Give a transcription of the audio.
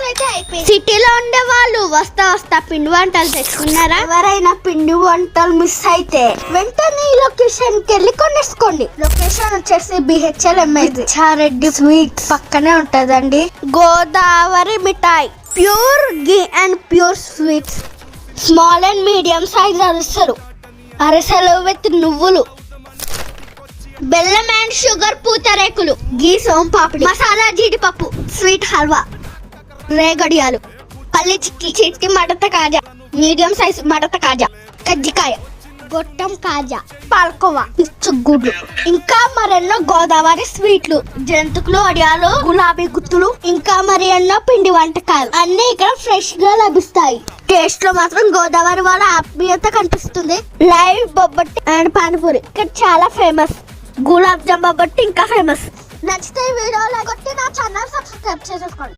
అయితే అయిపోయింది. సిటీలో ఉండే వాళ్ళు వస్తా పిండి వంటలు తెచ్చుకున్నారా? ఎవరైనా పిండి వంటలు మిస్ అయితే వెంటనే ఈ లొకేషన్ కి వెళ్ళి కొనేసుకోండి. లొకేషన్ వచ్చేసి BHLMS చారెడ్డి స్వీట్ పక్కనే ఉంటదండి. Godavari Mithai, pure ghee and pure sweets, small and medium size అరిసెలు విత్ నువ్వులు, బెల్లం అండ్ షుగర్ పూతరేకులు, ఘీ సోంపాపిడి, మసాలా జీడిపప్పు, స్వీట్ హల్వా, రేగడియాలు, పల్లి చిక్కి మడత కాజా, మీడియం సైజ్ మడత కాజా, కజ్జికాయ, గొట్టం కాజా, పాల్కోవా, పిచ్చుగుడ్లు, ఇంకా మరెన్నో గోదావరి స్వీట్లు, జంతుకులు, వడియాలు, గులాబీ గుత్తులు, ఇంకా మరెన్నో పిండి వంటకాలు అన్ని ఇక్కడ ఫ్రెష్ గా లభిస్తాయి. టేస్ట్ లో మాత్రం గోదావరి వాళ్ళ ఆత్మీయత కనిపిస్తుంది. లైవ్ బొబ్బట్టి అండ్ పానీపూరి ఇక్కడ చాలా ఫేమస్. గులాబ్ జామ్ బొబ్బట్టి ఇంకా ఫేమస్. నచ్చితే వీడియోలో కొట్టి నా ఛానల్ సబ్స్క్రైబ్ చేసుకోండి.